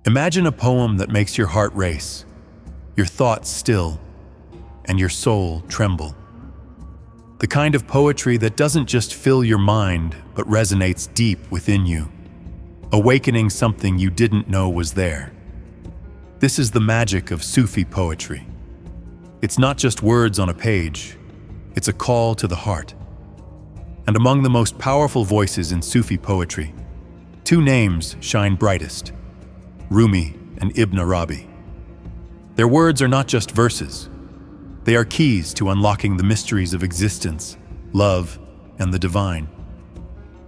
Imagine a poem that makes your heart race, your thoughts still, and your soul tremble. The kind of poetry that doesn't just fill your mind, but resonates deep within you, awakening something you didn't know was there. This is the magic of Sufi poetry. It's not just words on a page, it's a call to the heart. And among the most powerful voices in Sufi poetry, two names shine brightest: Rumi and Ibn Arabi. Their words are not just verses. They are keys to unlocking the mysteries of existence, love, and the divine.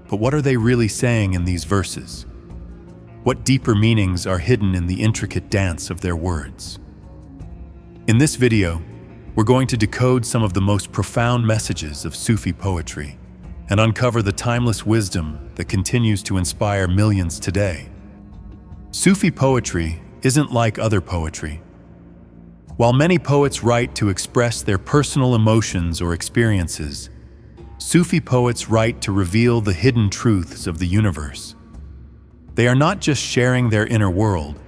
But what are they really saying in these verses? What deeper meanings are hidden in the intricate dance of their words? In this video, we're going to decode some of the most profound messages of Sufi poetry and uncover the timeless wisdom that continues to inspire millions today. Sufi poetry isn't like other poetry. While many poets write to express their personal emotions or experiences, Sufi poets write to reveal the hidden truths of the universe. They are not just sharing their inner world,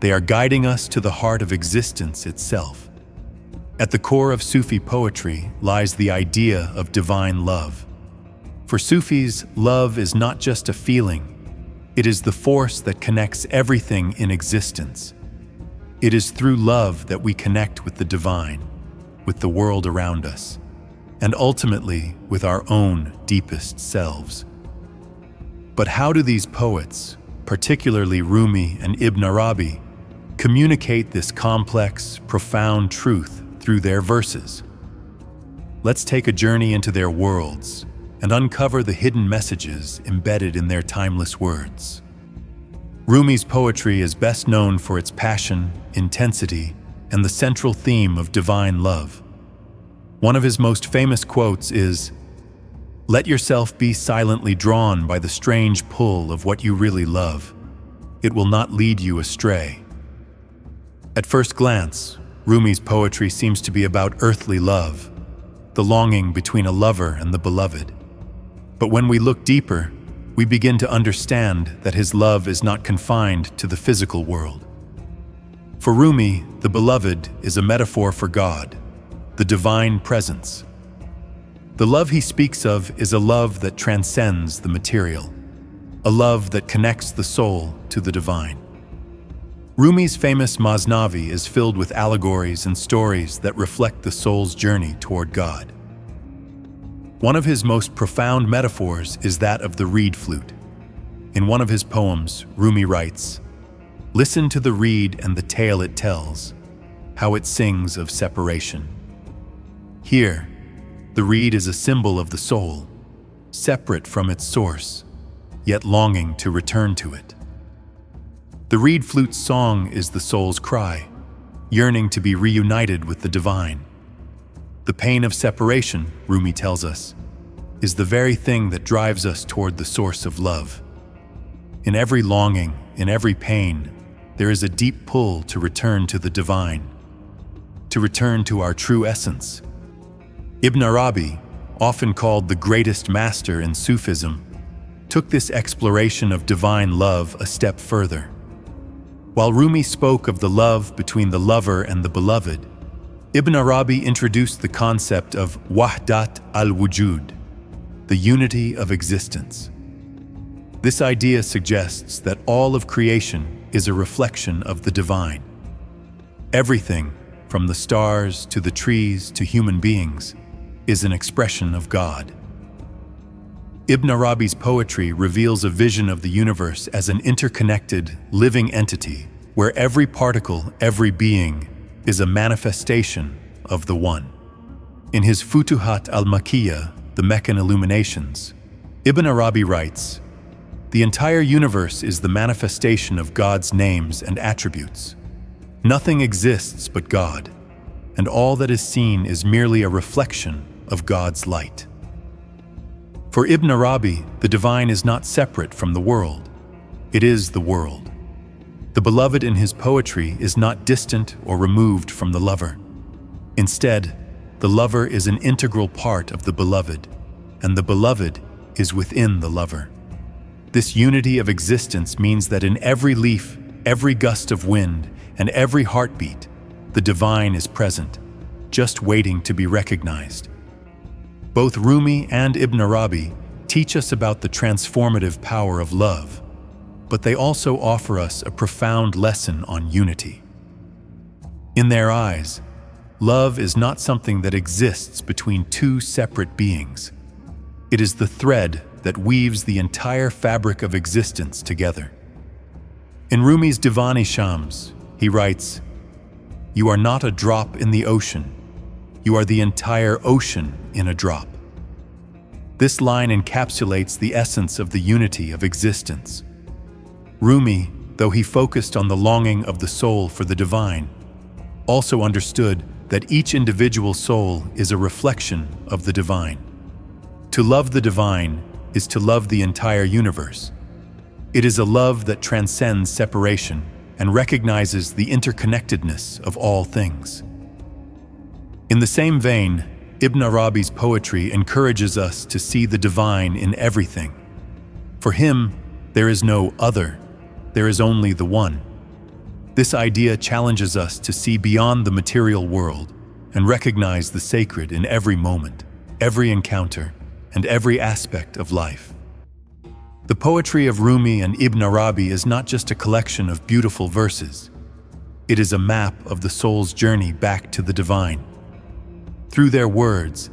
they are guiding us to the heart of existence itself. At the core of Sufi poetry lies the idea of divine love. For Sufis, love is not just a feeling, it is the force that connects everything in existence. It is through love that we connect with the divine, with the world around us, and ultimately with our own deepest selves. But how do these poets, particularly Rumi and Ibn Arabi, communicate this complex, profound truth through their verses? Let's take a journey into their worlds and uncover the hidden messages embedded in their timeless words. Rumi's poetry is best known for its passion, intensity, and the central theme of divine love. One of his most famous quotes is, "Let yourself be silently drawn by the strange pull of what you really love. It will not lead you astray." At first glance, Rumi's poetry seems to be about earthly love, the longing between a lover and the beloved. But when we look deeper, we begin to understand that his love is not confined to the physical world. For Rumi, the beloved is a metaphor for God, the divine presence. The love he speaks of is a love that transcends the material, a love that connects the soul to the divine. Rumi's famous Masnavi is filled with allegories and stories that reflect the soul's journey toward God. One of his most profound metaphors is that of the reed flute. In one of his poems, Rumi writes, "Listen to the reed and the tale it tells, how it sings of separation." Here, the reed is a symbol of the soul, separate from its source, yet longing to return to it. The reed flute's song is the soul's cry, yearning to be reunited with the divine. The pain of separation, Rumi tells us, is the very thing that drives us toward the source of love. In every longing, in every pain, there is a deep pull to return to the divine, to return to our true essence. Ibn Arabi, often called the greatest master in Sufism, took this exploration of divine love a step further. While Rumi spoke of the love between the lover and the beloved, Ibn Arabi introduced the concept of wahdat al-wujud, the unity of existence. This idea suggests that all of creation is a reflection of the divine. Everything, from the stars to the trees to human beings, is an expression of God. Ibn Arabi's poetry reveals a vision of the universe as an interconnected, living entity where every particle, every being, is a manifestation of the One. In his Futuhat al-Makkiyah, the Meccan Illuminations, Ibn Arabi writes, "The entire universe is the manifestation of God's names and attributes. Nothing exists but God, and all that is seen is merely a reflection of God's light." For Ibn Arabi, the divine is not separate from the world. It is the world. The beloved in his poetry is not distant or removed from the lover. Instead, the lover is an integral part of the beloved, and the beloved is within the lover. This unity of existence means that in every leaf, every gust of wind, and every heartbeat, the divine is present, just waiting to be recognized. Both Rumi and Ibn Arabi teach us about the transformative power of love, but they also offer us a profound lesson on unity. In their eyes, love is not something that exists between two separate beings. It is the thread that weaves the entire fabric of existence together. In Rumi's Divan-i-Shams, he writes, "You are not a drop in the ocean. You are the entire ocean in a drop." This line encapsulates the essence of the unity of existence. Rumi, though he focused on the longing of the soul for the divine, also understood that each individual soul is a reflection of the divine. To love the divine is to love the entire universe. It is a love that transcends separation and recognizes the interconnectedness of all things. In the same vein, Ibn Arabi's poetry encourages us to see the divine in everything. For him, there is no other, there is only the one. This idea challenges us to see beyond the material world and recognize the sacred in every moment, every encounter, and every aspect of life. The poetry of Rumi and Ibn Arabi is not just a collection of beautiful verses. It is a map of the soul's journey back to the divine. Through their words,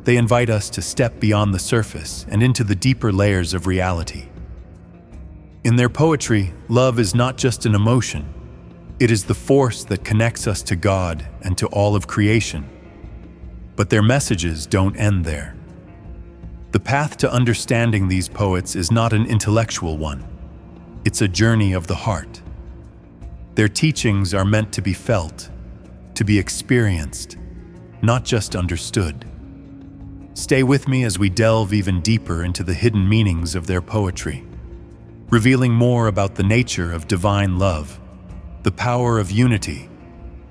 they invite us to step beyond the surface and into the deeper layers of reality. In their poetry, love is not just an emotion. It is the force that connects us to God and to all of creation. But their messages don't end there. The path to understanding these poets is not an intellectual one. It's a journey of the heart. Their teachings are meant to be felt, to be experienced, not just understood. Stay with me as we delve even deeper into the hidden meanings of their poetry, revealing more about the nature of divine love, the power of unity,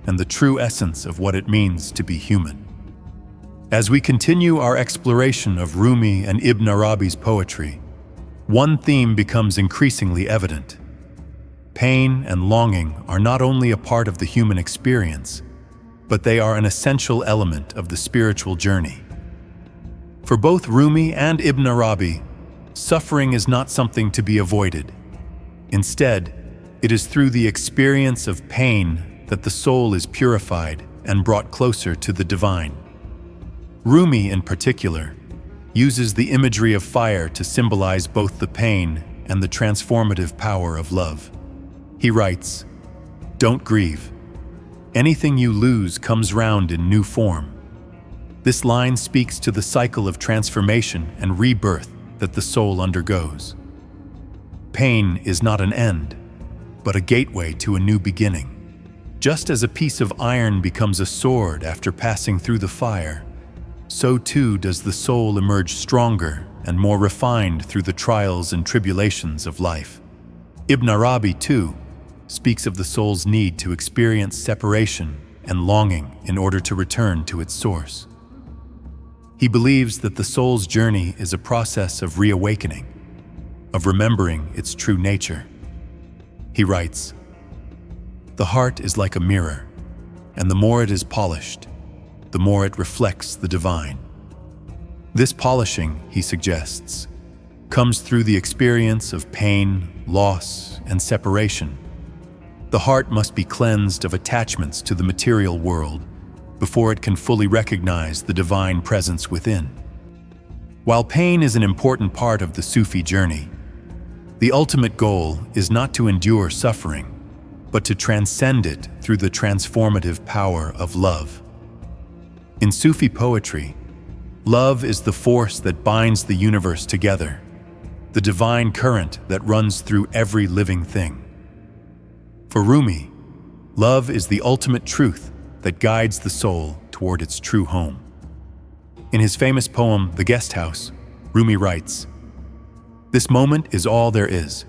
and the true essence of what it means to be human. As we continue our exploration of Rumi and Ibn Arabi's poetry, one theme becomes increasingly evident. Pain and longing are not only a part of the human experience, but they are an essential element of the spiritual journey. For both Rumi and Ibn Arabi, suffering is not something to be avoided. Instead, it is through the experience of pain that the soul is purified and brought closer to the divine. Rumi, in particular, uses the imagery of fire to symbolize both the pain and the transformative power of love. He writes, "Don't grieve. Anything you lose comes round in new form." This line speaks to the cycle of transformation and rebirth that the soul undergoes. Pain is not an end, but a gateway to a new beginning. Just as a piece of iron becomes a sword after passing through the fire, so too does the soul emerge stronger and more refined through the trials and tribulations of life. Ibn Arabi, too, speaks of the soul's need to experience separation and longing in order to return to its source. He believes that the soul's journey is a process of reawakening, of remembering its true nature. He writes, "The heart is like a mirror, and the more it is polished, the more it reflects the divine." This polishing, he suggests, comes through the experience of pain, loss, and separation. The heart must be cleansed of attachments to the material world before it can fully recognize the divine presence within. While pain is an important part of the Sufi journey, the ultimate goal is not to endure suffering, but to transcend it through the transformative power of love. In Sufi poetry, love is the force that binds the universe together, the divine current that runs through every living thing. For Rumi, love is the ultimate truth that guides the soul toward its true home. In his famous poem, The Guest House, Rumi writes, "This moment is all there is.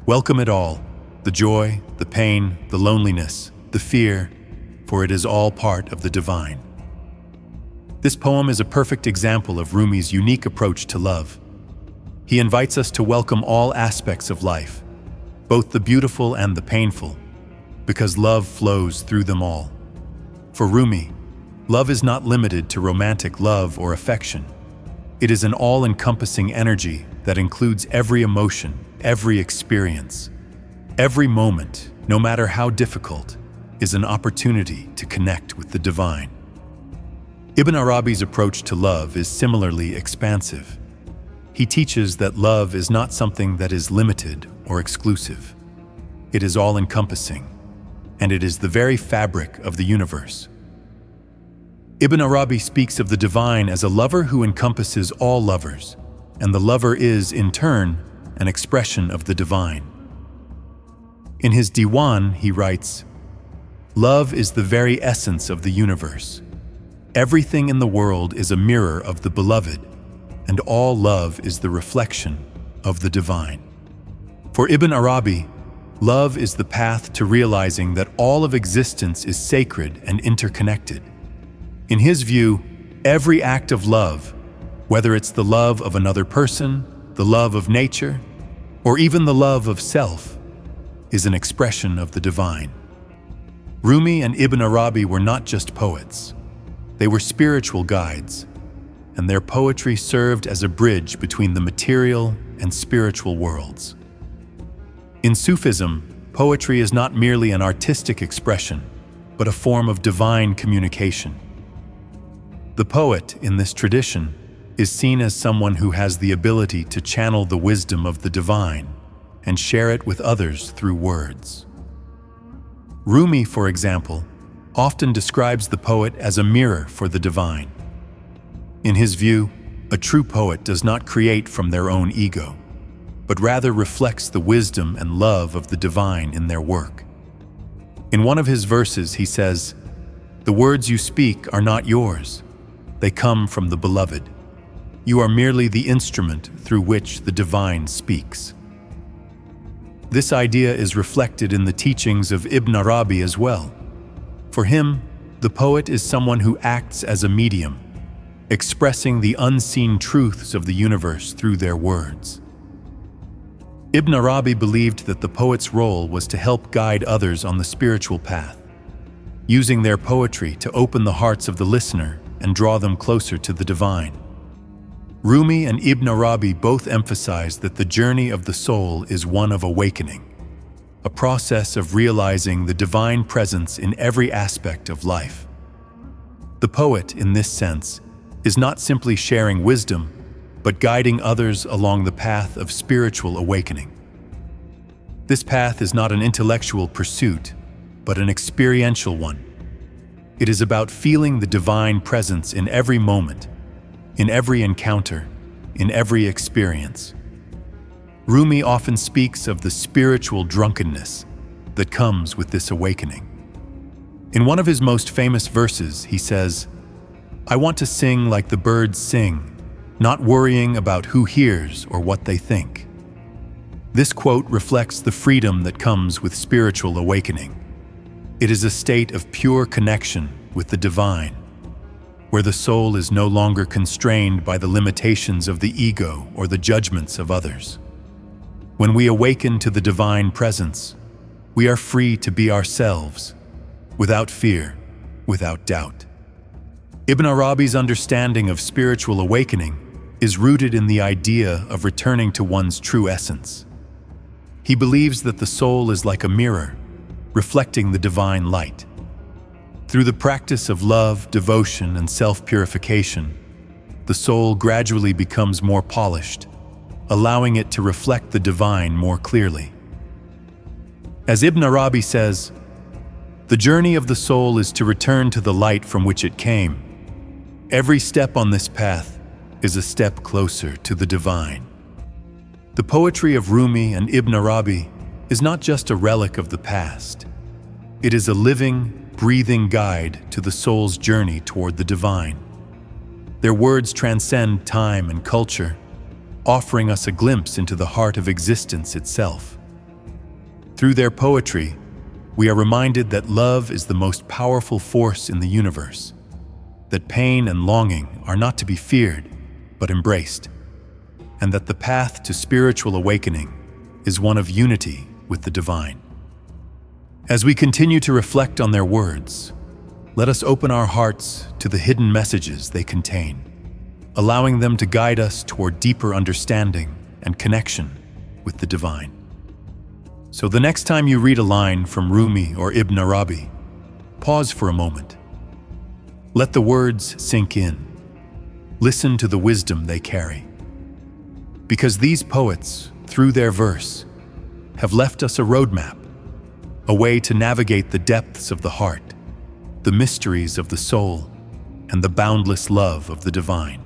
Welcome it all, the joy, the pain, the loneliness, the fear, for it is all part of the divine." This poem is a perfect example of Rumi's unique approach to love. He invites us to welcome all aspects of life, both the beautiful and the painful, because love flows through them all. For Rumi, love is not limited to romantic love or affection. It is an all-encompassing energy that includes every emotion, every experience. Every moment, no matter how difficult, is an opportunity to connect with the divine. Ibn Arabi's approach to love is similarly expansive. He teaches that love is not something that is limited or exclusive. It is all-encompassing, and it is the very fabric of the universe. Ibn Arabi speaks of the divine as a lover who encompasses all lovers, and the lover is, in turn, an expression of the divine. In his Diwan, he writes, "Love is the very essence of the universe. Everything in the world is a mirror of the beloved, and all love is the reflection of the divine." For Ibn Arabi, love is the path to realizing that all of existence is sacred and interconnected. In his view, every act of love, whether it's the love of another person, the love of nature, or even the love of self, is an expression of the divine. Rumi and Ibn Arabi were not just poets. They were spiritual guides, and their poetry served as a bridge between the material and spiritual worlds. In Sufism, poetry is not merely an artistic expression, but a form of divine communication. The poet, in this tradition, is seen as someone who has the ability to channel the wisdom of the divine and share it with others through words. Rumi, for example, often describes the poet as a mirror for the divine. In his view, a true poet does not create from their own ego, but rather reflects the wisdom and love of the divine in their work. In one of his verses, he says, "The words you speak are not yours. They come from the beloved. You are merely the instrument through which the divine speaks." This idea is reflected in the teachings of Ibn Arabi as well. For him, the poet is someone who acts as a medium, expressing the unseen truths of the universe through their words. Ibn Arabi believed that the poet's role was to help guide others on the spiritual path, using their poetry to open the hearts of the listener and draw them closer to the divine. Rumi and Ibn Arabi both emphasize that the journey of the soul is one of awakening, a process of realizing the divine presence in every aspect of life. The poet, in this sense, is not simply sharing wisdom, but guiding others along the path of spiritual awakening. This path is not an intellectual pursuit, but an experiential one. It is about feeling the divine presence in every moment, in every encounter, in every experience. Rumi often speaks of the spiritual drunkenness that comes with this awakening. In one of his most famous verses, he says, "I want to sing like the birds sing, not worrying about who hears or what they think." This quote reflects the freedom that comes with spiritual awakening. It is a state of pure connection with the divine, where the soul is no longer constrained by the limitations of the ego or the judgments of others. When we awaken to the divine presence, we are free to be ourselves, without fear, without doubt. Ibn Arabi's understanding of spiritual awakening is rooted in the idea of returning to one's true essence. He believes that the soul is like a mirror, reflecting the divine light. Through the practice of love, devotion, and self-purification, the soul gradually becomes more polished, allowing it to reflect the divine more clearly. As Ibn Arabi says, "The journey of the soul is to return to the light from which it came. Every step on this path is a step closer to the divine." The poetry of Rumi and Ibn Arabi is not just a relic of the past. It is a living, breathing guide to the soul's journey toward the divine. Their words transcend time and culture, offering us a glimpse into the heart of existence itself. Through their poetry, we are reminded that love is the most powerful force in the universe, that pain and longing are not to be feared, but embraced, and that the path to spiritual awakening is one of unity with the divine. As we continue to reflect on their words, let us open our hearts to the hidden messages they contain, allowing them to guide us toward deeper understanding and connection with the divine. So the next time you read a line from Rumi or Ibn Arabi, pause for a moment. Let the words sink in. Listen to the wisdom they carry. Because these poets, through their verse, have left us a roadmap, a way to navigate the depths of the heart, the mysteries of the soul, and the boundless love of the divine.